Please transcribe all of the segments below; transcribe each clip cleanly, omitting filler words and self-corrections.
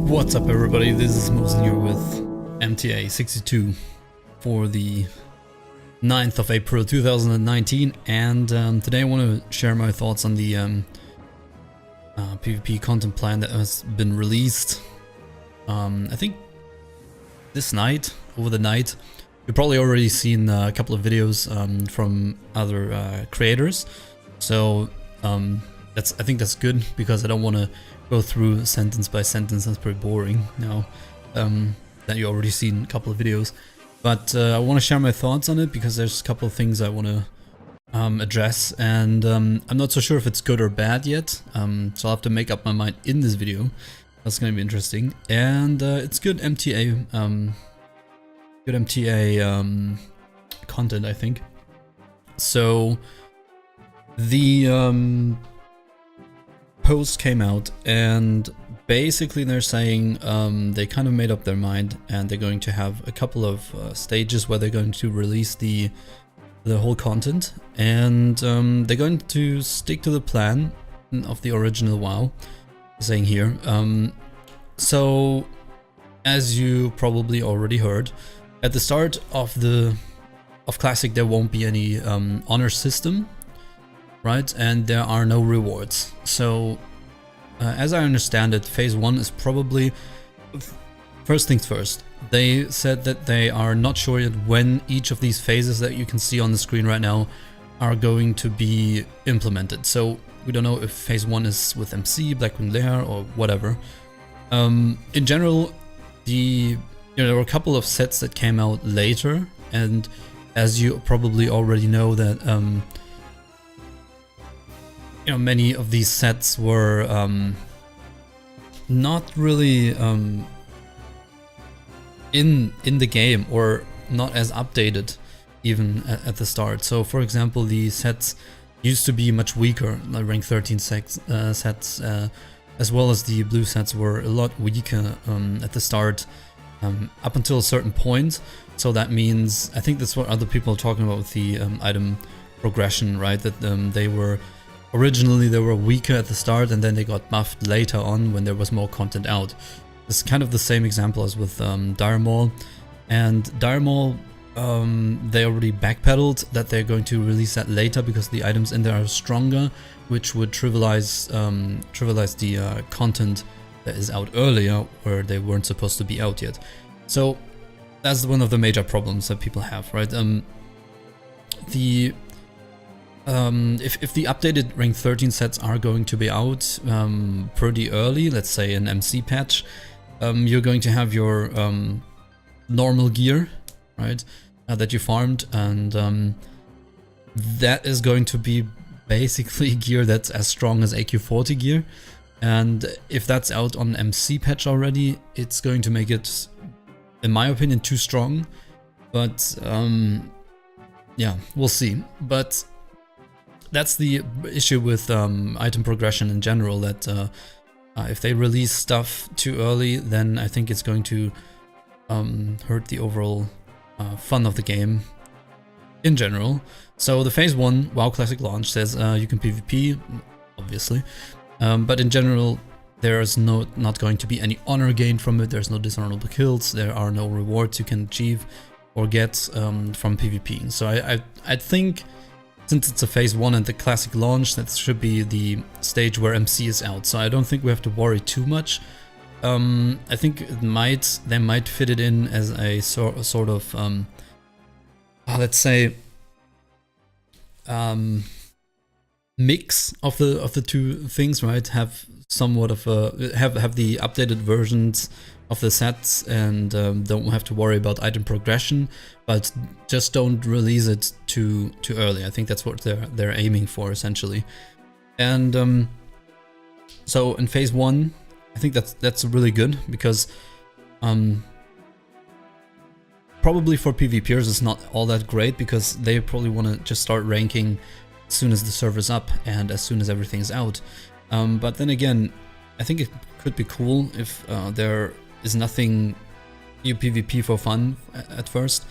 What's up everybody, this is Mosen here with MTA 62 for the 9th of April 2019, and today I want to share my thoughts on the PvP content plan that has been released. I think this night, over the night. You've probably already seen a couple of videos from other creators, so I think that's good, because I don't want to go through sentence by sentence. That's pretty boring now that you already seen a couple of videos. But I want to share my thoughts on it because there's a couple of things I want to address, and I'm not so sure if it's good or bad yet, so I'll have to make up my mind in this video. That's going to be interesting, and it's good MTA content, I think. So the post came out, and basically they're saying they kind of made up their mind, and they're going to have a couple of stages where they're going to release the whole content, and they're going to stick to the plan of the original WoW, saying here. So as you probably already heard, at the start of Classic there won't be any honor system, right? And there are no rewards. So as I understand it, phase 1 is probably, first things first, they said that they are not sure yet when each of these phases that you can see on the screen right now are going to be implemented. So we don't know if phase 1 is with MC, Blackwing Lair, or whatever. In general, there were a couple of sets that came out later, and as you probably already know that many of these sets were not really in the game, or not as updated even at the start. So for example, the sets used to be much weaker, like rank 13 sets, as well as the blue sets were a lot weaker at the start, up until a certain point. So that means, I think that's what other people are talking about with the item progression, right? That originally they were weaker at the start, and then they got buffed later on when there was more content out. It's kind of the same example as with Dire Maul. And Dire Maul, they already backpedaled that they're going to release that later because the items in there are stronger, which would trivialize the content that is out earlier, where they weren't supposed to be out yet. So that's one of the major problems that people have, right? If the updated rank 13 sets are going to be out pretty early, let's say an MC patch, you're going to have your normal gear, right, that you farmed, and that is going to be basically gear that's as strong as AQ40 gear. And if that's out on MC patch already, it's going to make it, in my opinion, too strong. But yeah, we'll see. But that's the issue with item progression in general, that if they release stuff too early, then I think it's going to hurt the overall fun of the game in general. So the phase 1 WoW Classic launch says you can PvP, obviously, but in general there's not going to be any honor gained from it. There's no dishonorable kills, there are no rewards you can achieve or get from PvP. So I think, since it's a phase 1 and the classic launch, that should be the stage where MC is out. So I don't think we have to worry too much. I think they might fit it in as a sort of let's say mix of the two things, right? Have somewhat of a have the updated versions of the sets, and don't have to worry about item progression, but just don't release it too early. I think that's what they're aiming for, essentially. And so in phase 1, I think that's really good, because probably for PvPers it's not all that great, because they probably want to just start ranking as soon as the server's up and as soon as everything's out. But then again, I think it could be cool if there is nothing, you PvP for fun at first,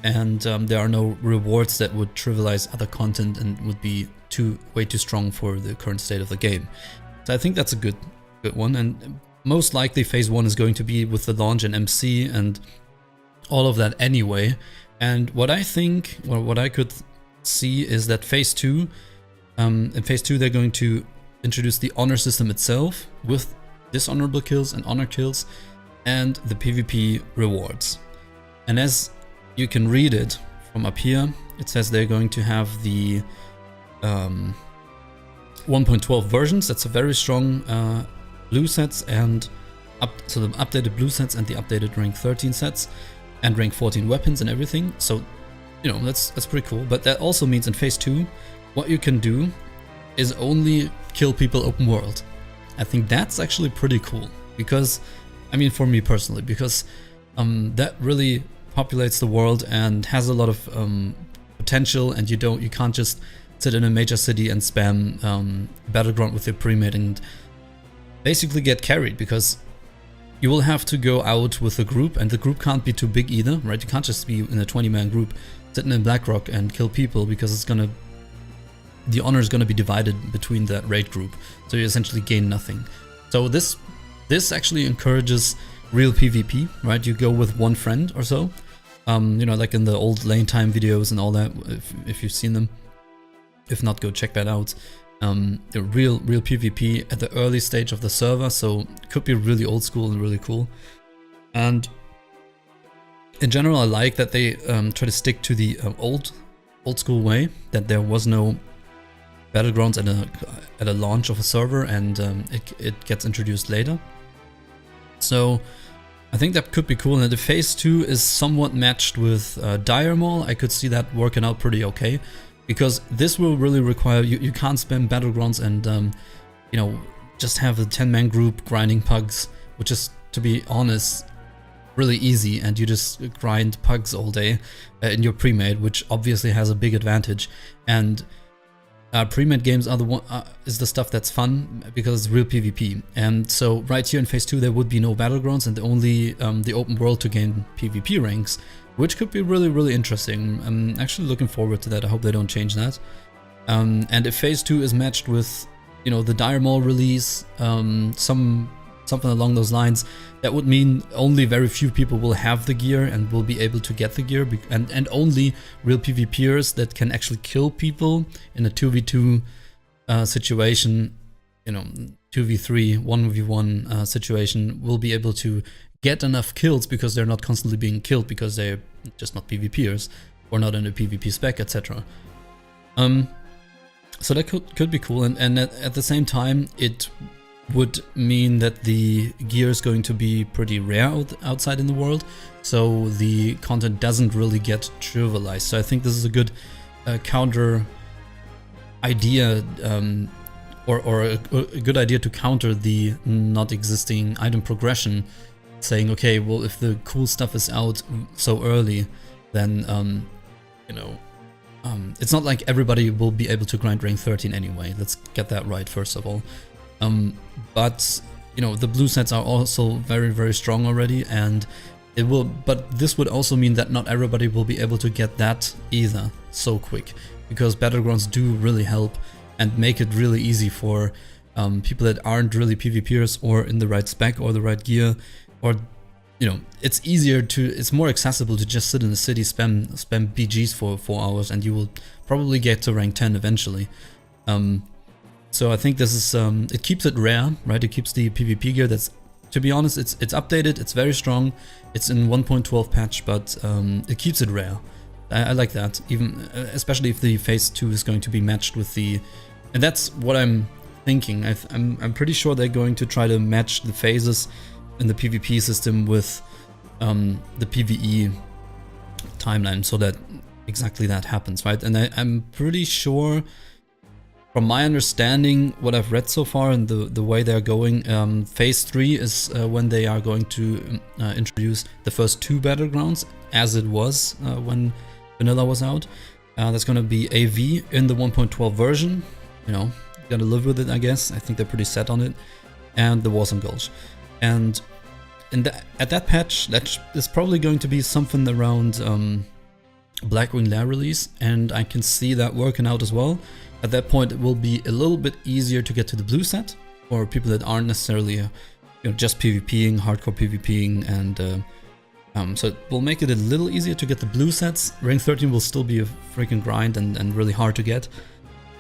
and there are no rewards that would trivialize other content and would be way too strong for the current state of the game. So I think that's a good one, and most likely phase 1 is going to be with the launch and MC and all of that anyway. And what I think, or what I could see, is that phase 2, in phase 2 they're going to introduce the honor system itself with dishonorable kills and honor kills and the PvP rewards. And as you can read it from up here, it says they're going to have the 1.12 versions. That's a very strong blue sets and so the updated blue sets and the updated rank 13 sets and rank 14 weapons and everything. So, you know, that's pretty cool. But that also means in phase 2, what you can do is only kill people open world. I think that's actually pretty cool because, I mean, for me personally, because that really populates the world and has a lot of potential, and you can't just sit in a major city and spam Battleground with your pre-made and basically get carried, because you will have to go out with a group, and the group can't be too big either, right? You can't just be in a 20-man group sitting in Blackrock and kill people, because the honor is gonna be divided between that raid group, so you essentially gain nothing. So this actually encourages real PvP, right? You go with one friend or so, you know, like in the old lane time videos and all that, if you've seen them. If not, go check that out. The real PvP at the early stage of the server, so it could be really old school and really cool. And in general, I like that they try to stick to the old school way, that there was no Battlegrounds at a launch of a server, and it gets introduced later. So I think that could be cool. And the phase 2 is somewhat matched with Dire Maul. I could see that working out pretty okay, because this will really require you can't spam Battlegrounds and you know, just have a 10-man group grinding pugs, which is, to be honest, really easy, and you just grind pugs all day in your pre-made, which obviously has a big advantage. And pre-made games are is the stuff that's fun because it's real PvP. And so right here in phase 2 there would be no Battlegrounds and only the open world to gain PvP ranks, which could be really interesting. I'm actually looking forward to that. I hope they don't change that. And if phase 2 is matched with, you know, the Dire Maul release, something along those lines, that would mean only very few people will have the gear and will be able to get the gear, and only real PvPers that can actually kill people in a 2v2 situation, you know, 2v3, 1v1 situation, will be able to get enough kills, because they're not constantly being killed because they're just not PvPers or not in a PvP spec, etc. So that could be cool, and at the same time it would mean that the gear is going to be pretty rare outside in the world, so the content doesn't really get trivialized. So I think this is a good counter idea, or a good idea to counter the not existing item progression, saying, okay, well, if the cool stuff is out so early, then you know, it's not like everybody will be able to grind rank 13 anyway. Let's get that right first of all. But you know, the blue sets are also very strong already, and it will. But this would also mean that not everybody will be able to get that either so quick, because Battlegrounds do really help and make it really easy for people that aren't really PvPers or in the right spec or the right gear, or you know, it's more accessible to just sit in the city, spam BGs for 4 hours, and you will probably get to rank 10 eventually. So I think this is, it keeps it rare, right? It keeps the PvP gear that's, to be honest, it's updated, it's very strong, it's in 1.12 patch, but it keeps it rare. I like that, even, especially if the phase 2 is going to be matched with the, and that's what I'm thinking. I'm pretty sure they're going to try to match the phases in the PvP system with the PvE timeline, so that exactly that happens, right? And I'm pretty sure, from my understanding, what I've read so far and the way they're going, phase 3 is when they are going to introduce the first 2 Battlegrounds, as it was when Vanilla was out. That's going to be AV in the 1.12 version. You know, gotta live with it, I guess. I think they're pretty set on it. And the Warzone Gulch. And at that patch, that is probably going to be something around Blackwing Lair release, and I can see that working out as well. At that point, it will be a little bit easier to get to the blue set for people that aren't necessarily just PvPing, hardcore PvPing, and so it will make it a little easier to get the blue sets. Rank 13 will still be a freaking grind and really hard to get.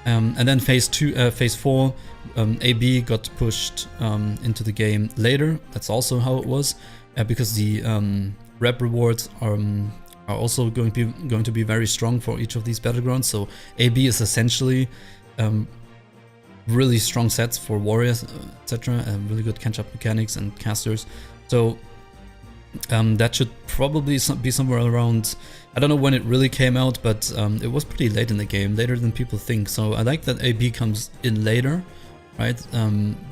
And then phase 4, AB got pushed into the game later. That's also how it was, because the rep rewards are also going to be very strong for each of these battlegrounds. So AB is essentially really strong sets for warriors, etc. Really good catch-up mechanics and casters. So that should probably be somewhere around, I don't know when it really came out, but it was pretty late in the game, later than people think. So I like that AB comes in later, right?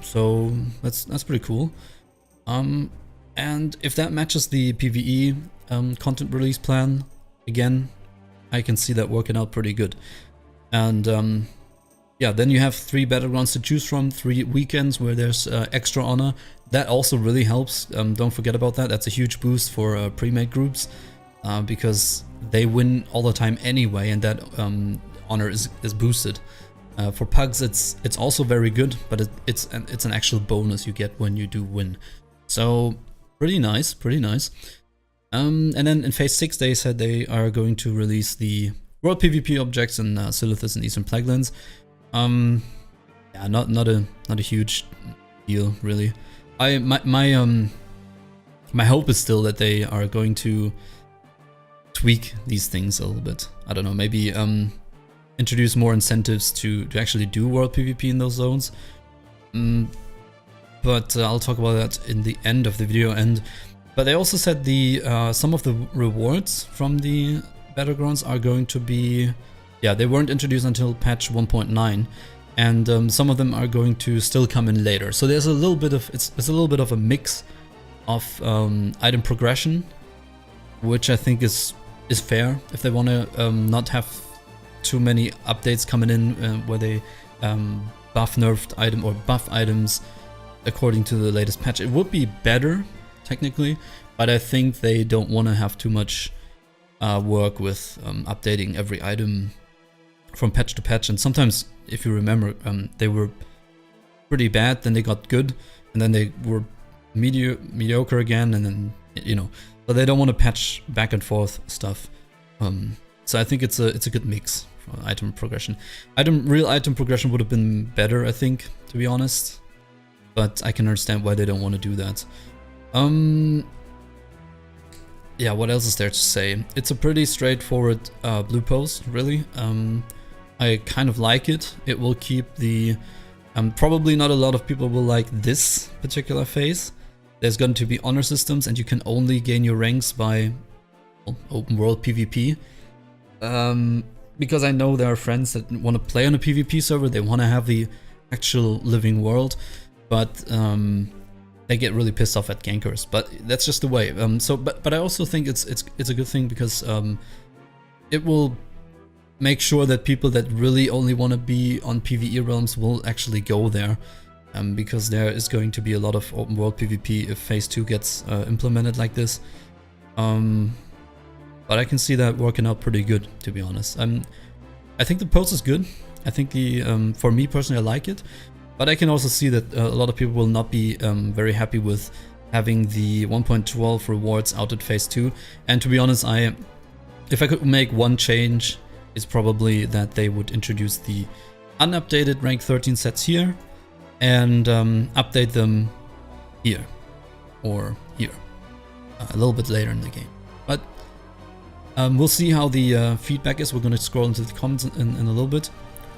So that's pretty cool. And if that matches the PvE content release plan, again, I can see that working out pretty good. And yeah, then you have 3 battlegrounds to choose from, 3 weekends where there's extra honor. That also really helps. Don't forget about that. That's a huge boost for pre-made groups because they win all the time anyway, and that honor is boosted. For pugs, it's also very good, but it's an actual bonus you get when you do win. So pretty nice, pretty nice. And then in phase 6, they said they are going to release the world PvP objects in Silithus and Eastern Plaguelands. Yeah, not a huge deal really. My hope is still that they are going to tweak these things a little bit. I don't know, maybe introduce more incentives to actually do world PvP in those zones. But I'll talk about that in the end of the video. But they also said some of the rewards from the battlegrounds are going to be, yeah, they weren't introduced until patch 1.9, and some of them are going to still come in later. So there's a little bit of it's a little bit of a mix of item progression, which I think is fair if they want to not have too many updates coming in where they buff nerfed item or buff items according to the latest patch. It would be better technically, but I think they don't want to have too much work with updating every item from patch to patch. And sometimes, if you remember, they were pretty bad, then they got good, and then they were mediocre again, and then, you know, so they don't want to patch back and forth stuff. So I think it's a good mix for item progression. Real item progression would have been better, I think, to be honest, but I can understand why they don't want to do that. Yeah, what else is there to say? It's a pretty straightforward blue post, really. I kind of like it. It will keep the... probably not a lot of people will like this particular phase. There's going to be honor systems, and you can only gain your ranks by open world PvP. Because I know there are friends that want to play on a PvP server, they want to have the actual living world, but they get really pissed off at gankers. But that's just the way. But I also think it's a good thing because it will make sure that people that really only want to be on PvE realms will actually go there, because there is going to be a lot of open world PvP if phase 2 gets implemented like this. But I can see that working out pretty good, to be honest. I think the post is good. I think for me personally, I like it. But I can also see that a lot of people will not be very happy with having the 1.12 rewards out at phase 2. And to be honest, if I could make one change, it's probably that they would introduce the unupdated rank 13 sets here and update them here or here a little bit later in the game. But we'll see how the feedback is. We're going to scroll into the comments in a little bit.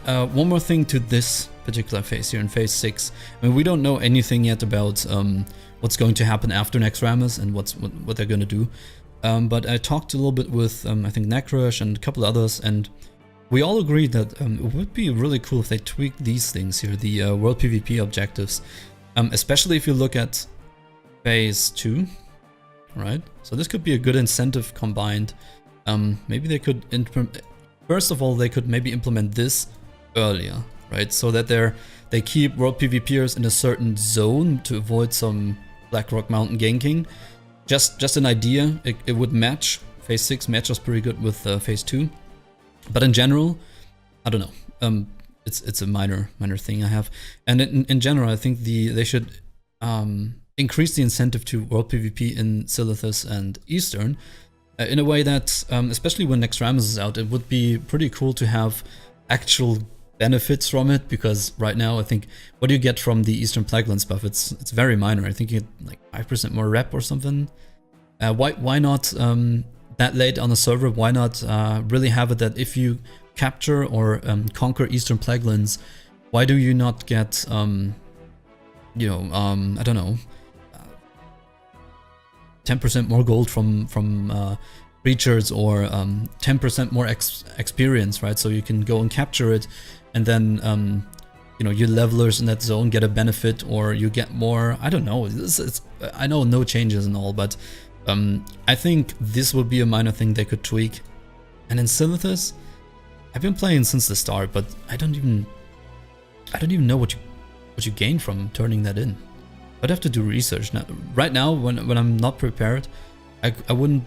One more thing to this particular phase here in phase 6. I mean, we don't know anything yet about what's going to happen after next Rammus and what they're going to do. But I talked a little bit with, I think, Nakrush and a couple others, and we all agreed that it would be really cool if they tweaked these things here, the World PvP objectives, especially if you look at phase 2, right? So this could be a good incentive combined. Maybe they could, first of all, they could maybe implement this earlier, right? So that they keep World PvPers in a certain zone to avoid some Blackrock Mountain ganking. Just an idea, it would match. Phase 6 matches pretty good with phase 2. But in general, I don't know. It's a minor thing I have. And in general, I think they should increase the incentive to world PvP in Silithus and Eastern in a way that, especially when Naxxramas is out, it would be pretty cool to have actual benefits from it, because right now I think what do you get from the Eastern Plaguelands buff? It's very minor. I think you get like 5% more rep or something. Why not that late on the server? Why not really have it that if you capture or conquer Eastern Plaguelands, why do you not get you know, I don't know, 10% more gold from creatures, or 10% more experience, right? So you can go and capture it, and then you know, your levelers in that zone get a benefit, or you get more. I don't know. I know no changes and all, but I think this would be a minor thing they could tweak. And in Silithus, I've been playing since the start, but I don't even know what you gain from turning that in. I'd have to do research now. Right now, when I'm not prepared, I wouldn't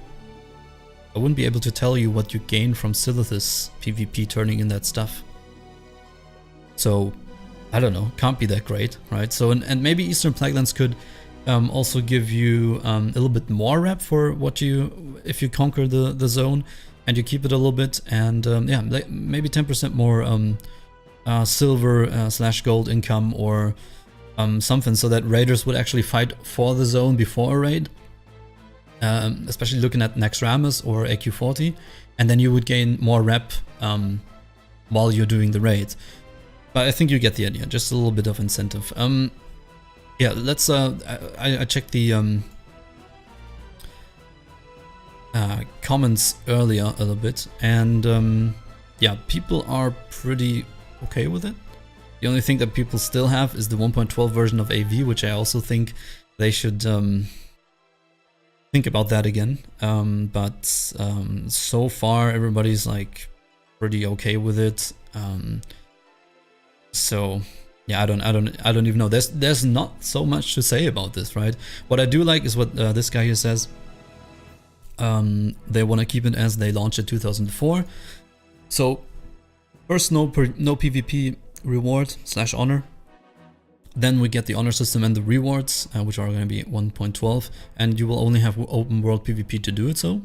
be able to tell you what you gain from Silithus PvP turning in that stuff. So I don't know, can't be that great, right? So and maybe Eastern Plaguelands could also give you a little bit more rep for what if you conquer the zone and you keep it a little bit, and yeah, maybe 10% more silver / gold income, or something, so that raiders would actually fight for the zone before a raid, especially looking at Naxxramas or AQ40, and then you would gain more rep while you're doing the raid. But I think you get the idea, just a little bit of incentive. Yeah, let's I checked the comments earlier a little bit, and yeah, people are pretty okay with it. The only thing that people still have is the 1.12 version of AV, which I also think they should think about that again. But so far everybody's like pretty okay with it. So yeah, I don't even know. There's not so much to say about this, right? What I do like is what this guy here says. They want to keep it as they launched it 2004. So first, no PvP reward / honor. Then we get the honor system and the rewards, which are going to be 1.12, and you will only have open world PvP to do it so.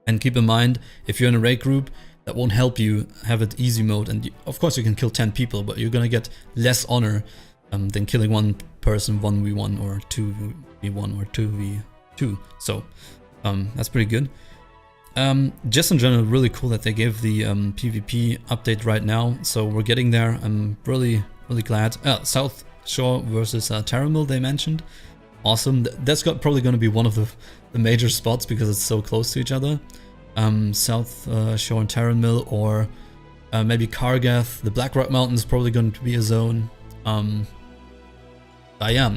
And keep in mind, if you're in a raid group, that won't help you have it easy mode, and of course you can kill 10 people, but you're going to get less honor than killing one person 1v1 or 2v1 or 2v2. So that's pretty good. Just in general, really cool that they gave the PvP update right now, so we're getting there. I'm really glad. South Shore versus Terramil they mentioned. Awesome. That's probably going to be one of the major spots because it's so close to each other. South Shore and Terramil, or maybe Kargath. The Blackrock Mountain is probably going to be a zone. Yeah,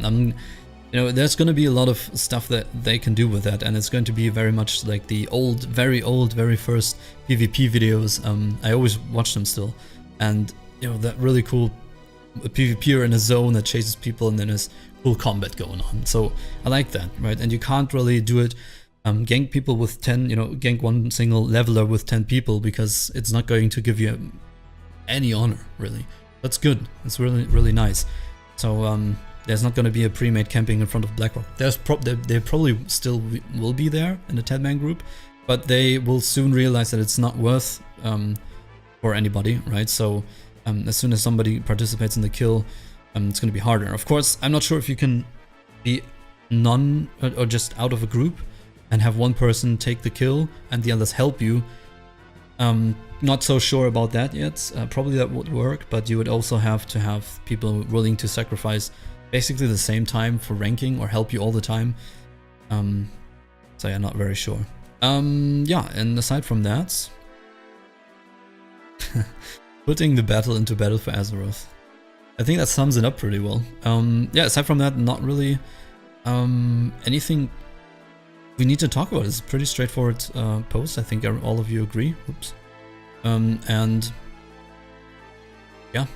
you know, there's going to be a lot of stuff that they can do with that, and it's going to be very much like the very first PvP videos. I always watch them still, and you know, that really cool PvPer in a zone that chases people, and then there's cool combat going on. So I like that, right? And you can't really do it, gank people with 10, you know, gank one single leveler with 10 people, because it's not going to give you any honor, really. That's good. It's really nice. So there's not going to be a pre-made camping in front of Blackrock. They probably still will be there in the 10-man group, but they will soon realize that it's not worth for anybody, right? So as soon as somebody participates in the kill, it's going to be harder. Of course, I'm not sure if you can be none or just out of a group and have one person take the kill and the others help you. Not so sure about that yet. Probably that would work, but you would also have to have people willing to sacrifice basically the same time for ranking or help you all the time. So yeah, not very sure. Yeah, and aside from that, putting the battle into Battle for Azeroth. I think that sums it up pretty well. Yeah, aside from that, not really anything we need to talk about. It's a pretty straightforward post. I think all of you agree. Oops. And yeah,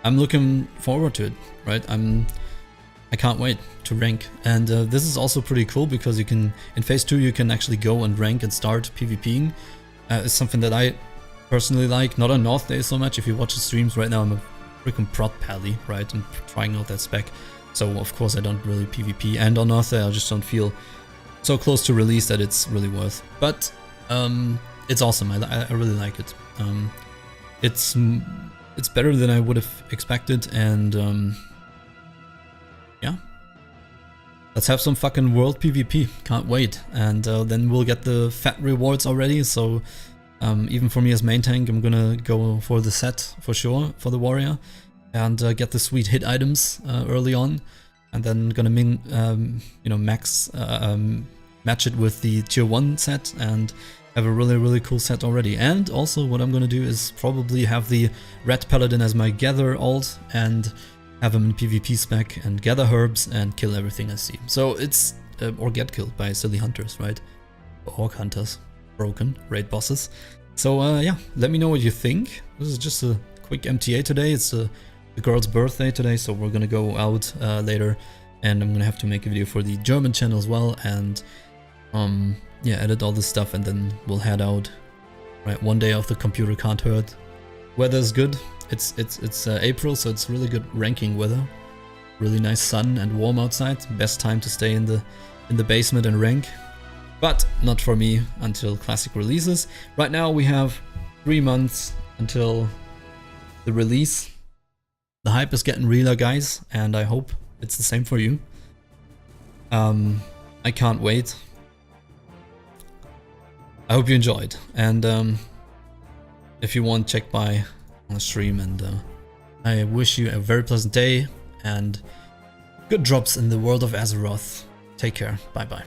I'm looking forward to it, right? I can't wait to rank. And this is also pretty cool because you can, in phase 2, you can actually go and rank and start PvPing. It's something that I personally like, not on North Day so much. If you watch the streams right now, I'm a freaking prot pally, right? I'm trying out that spec. So of course I don't really PvP, and on Earth I just don't feel so close to release that it's really worth. But it's awesome. I really like it. It's better than I would have expected, and yeah. Let's have some fucking world PvP. Can't wait. And then we'll get the fat rewards already. So even for me as main tank, I'm gonna go for the set for sure for the warrior, and get the sweet hit items early on, and then gonna match it with the tier 1 set and have a really cool set already. And also what I'm gonna do is probably have the red paladin as my gather ult and have him in PvP spec and gather herbs and kill everything I see. So it's or get killed by silly hunters, right? Orc hunters, broken raid bosses. So yeah, let me know what you think. This is just a quick MTA today. It's the girl's birthday today, so we're gonna go out later, and I'm gonna have to make a video for the German channel as well, and yeah, edit all this stuff, and then we'll head out. Right, one day off the computer can't hurt. Weather's good. It's April, so it's really good ranking weather. Really nice sun and warm outside. Best time to stay in the basement and rank. But not for me until classic releases. Right now we have 3 months until the release. The hype is getting realer, guys, and I hope it's the same for you. I can't wait. I hope you enjoyed, and if you want, check by on the stream, and I wish you a very pleasant day and good drops in the world of Azeroth. Take care. Bye bye.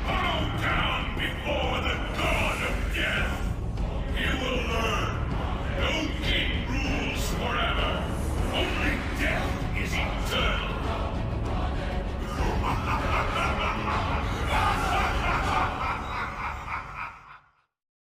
Bow down before the god of death. You will learn. No king rules forever. Only death is eternal.